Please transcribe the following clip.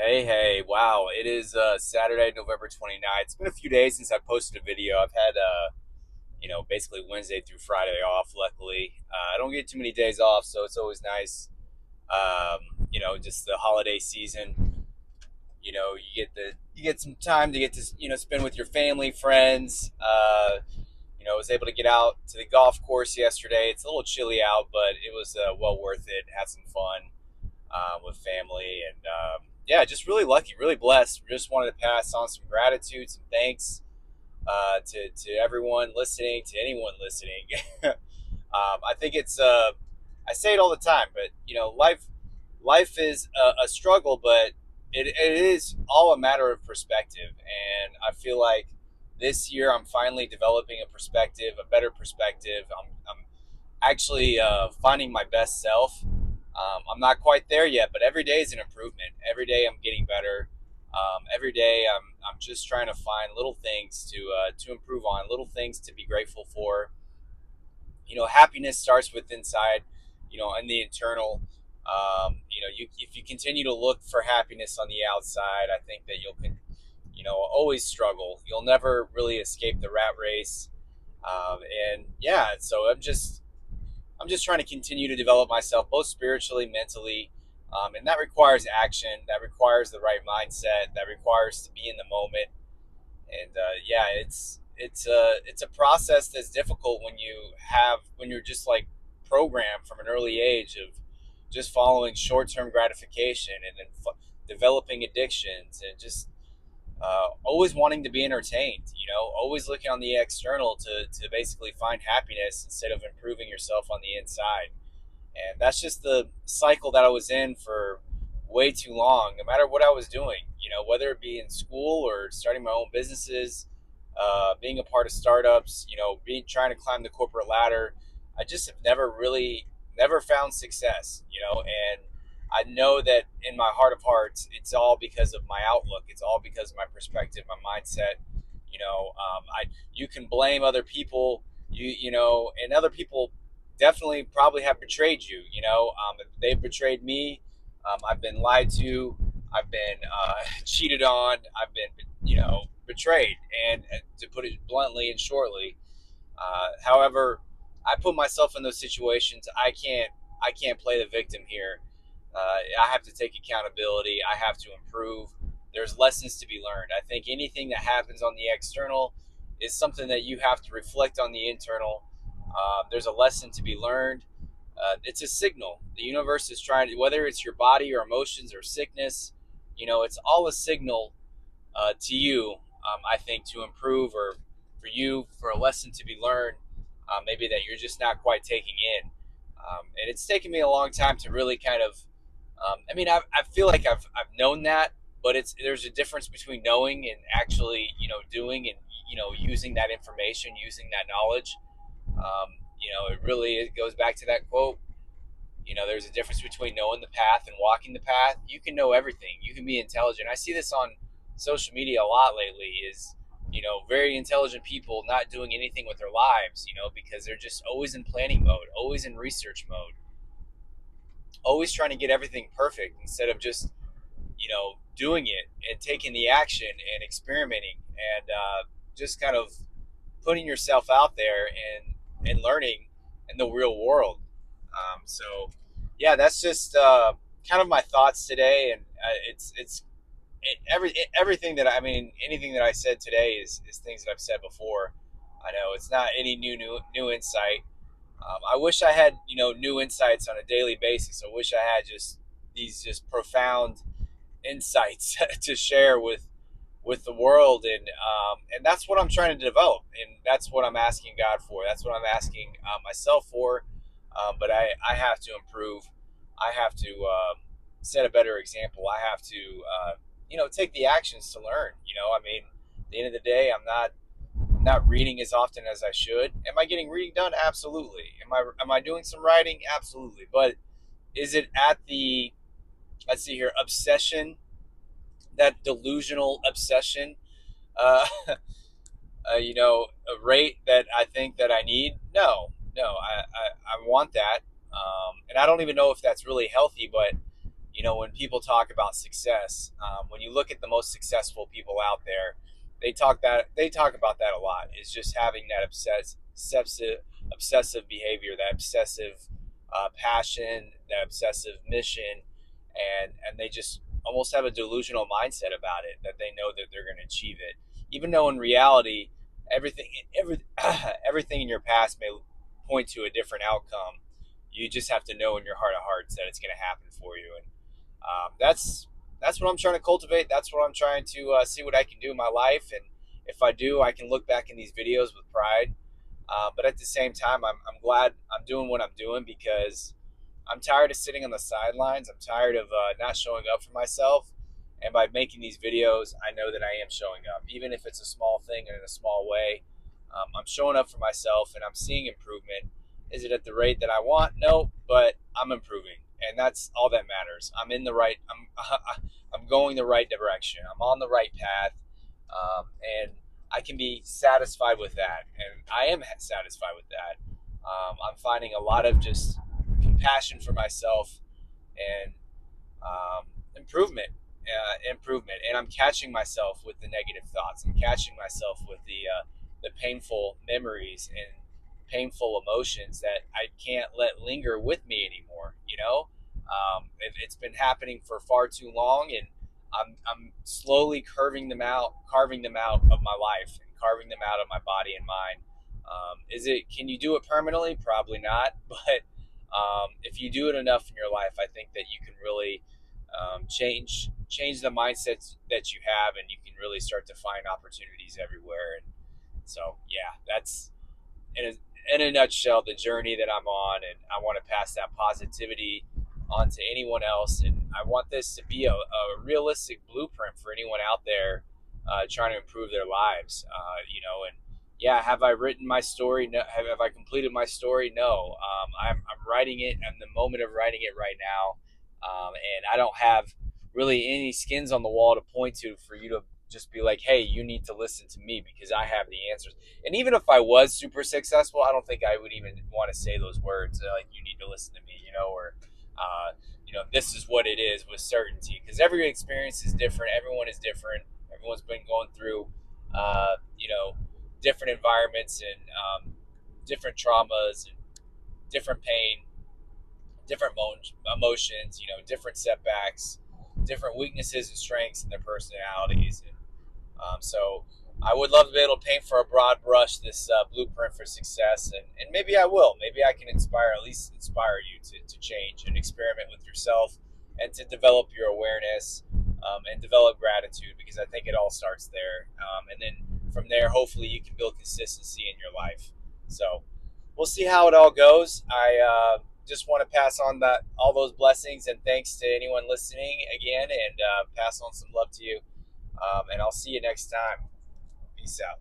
Hey, wow. It is Saturday, November 29th. It's been a few days since I posted a video. I've had, basically Wednesday through Friday off, luckily. I don't get too many days off, so it's always nice. Just the holiday season, you get some time to get to, spend with your family, friends. I was able to get out to the golf course yesterday. It's a little chilly out, but it was well worth it. Had some fun with family, and yeah, just really lucky, really blessed. Just wanted to pass on some gratitude, some thanks to everyone listening, to anyone listening. I think it's I say it all the time, but life is a struggle, but it is all a matter of perspective, and I feel like this year I'm finally developing a perspective, a better perspective. I'm actually finding my best self. I'm not quite there yet, but every day is an improvement. Every day I'm getting better. Every day I'm just trying to find little things to improve on, little things to be grateful for. Happiness starts with inside, and the internal. If you continue to look for happiness on the outside, I think that always struggle. You'll never really escape the rat race. And yeah, so I'm just trying to continue to develop myself both spiritually, mentally, and that requires action. That requires the right mindset. That requires to be in the moment. And yeah, it's a process that's difficult when you're just like programmed from an early age of just following short-term gratification and then developing addictions and just always wanting to be entertained, always looking on the external to basically find happiness instead of improving yourself on the inside. And that's just the cycle that I was in for way too long, no matter what I was doing, whether it be in school or starting my own businesses, being a part of startups, trying to climb the corporate ladder. I just have never found success, and I know that in my heart of hearts, it's all because of my outlook. It's all because of my perspective, my mindset. You can blame other people, and other people definitely probably have betrayed you. They've betrayed me. I've been lied to. I've been cheated on. I've been, betrayed. And to put it bluntly and shortly, however, I put myself in those situations. I can't play the victim here. I have to take accountability. I have to improve. There's lessons to be learned. I think anything that happens on the external is something that you have to reflect on the internal. There's a lesson to be learned. It's a signal. The universe is trying to, whether it's your body or emotions or sickness, it's all a signal to you, I think, to improve or for you, for a lesson to be learned, maybe that you're just not quite taking in. And it's taken me a long time to really kind of, I feel like I've known that, but there's a difference between knowing and actually, doing and, using that information, using that knowledge. It goes back to that quote. There's a difference between knowing the path and walking the path. You can know everything. You can be intelligent. I see this on social media a lot lately is, very intelligent people not doing anything with their lives, because they're just always in planning mode, always in research mode, always trying to get everything perfect instead of just, doing it and taking the action and experimenting and just kind of putting yourself out there and learning in the real world. So, yeah, that's just kind of my thoughts today, and everything that anything that I said today is things that I've said before. I know it's not any new insight. I wish I had new insights on a daily basis. I wish I had just these just profound insights to share with the world, and that's what I'm trying to develop, and that's what I'm asking God for. That's what I'm asking myself for. But I have to improve. I have to set a better example. I have to take the actions to learn. At the end of the day, I'm not reading as often as I should. Am I getting reading done? Absolutely. Am I doing some writing? Absolutely. But is it at the, let's see here, obsession, that delusional obsession, uh, a rate that I think that I need? No. I want that, and I don't even know if that's really healthy. But when people talk about success, when you look at the most successful people out there, they talk about that a lot. Is just having that obsessive behavior, that obsessive passion, that obsessive mission, and they just almost have a delusional mindset about it, that they know that they're going to achieve it, even though in reality, everything every, everything in your past may point to a different outcome. You just have to know in your heart of hearts that it's going to happen for you, and that's what I'm trying to cultivate. That's what I'm trying to see what I can do in my life, and if I do, I can look back in these videos with pride. But at the same time, I'm glad I'm doing what I'm doing, because I'm tired of sitting on the sidelines. I'm tired of not showing up for myself. And by making these videos, I know that I am showing up, even if it's a small thing and in a small way. I'm showing up for myself, and I'm seeing improvement. Is it at the rate that I want? No, but I'm improving, and that's all that matters. I'm in the right. I'm going the right direction. I'm on the right path, and I can be satisfied with that, and I am satisfied with that. I'm finding a lot of just compassion for myself, and improvement, and I'm catching myself with the negative thoughts. I'm catching myself with the painful memories and painful emotions that I can't let linger with me anymore. It's been happening for far too long, and I'm slowly carving them out of my life, and carving them out of my body and mind. Can you do it permanently? Probably not, but if you do it enough in your life, I think that you can really change the mindsets that you have, and you can really start to find opportunities everywhere. And so, yeah, that's in a nutshell the journey that I'm on, and I want to pass that positivity on to anyone else. And I want this to be a realistic blueprint for anyone out there trying to improve their lives. And yeah, have I written my story? No. Have I completed my story? No. I'm writing it. I'm in the moment of writing it right now, and I don't have really any skins on the wall to point to for you to just be like, hey, you need to listen to me because I have the answers. And even if I was super successful, I don't think I would even want to say those words like "you need to listen to me," or "this is what it is" with certainty, because every experience is different. Everyone is different. Everyone's been going through, uh, you know, different environments, and different traumas, and different pain, different emotions. Different setbacks, different weaknesses and strengths in their personalities. So I would love to be able to paint for a broad brush this blueprint for success, and maybe I will. Maybe I can at least inspire you to change and experiment with yourself, and to develop your awareness, and develop gratitude, because I think it all starts there. And then from there, hopefully, you can build consistency in your life. So we'll see how it all goes. I just want to pass on all those blessings and thanks to anyone listening again, and pass on some love to you. And I'll see you next time. Peace out.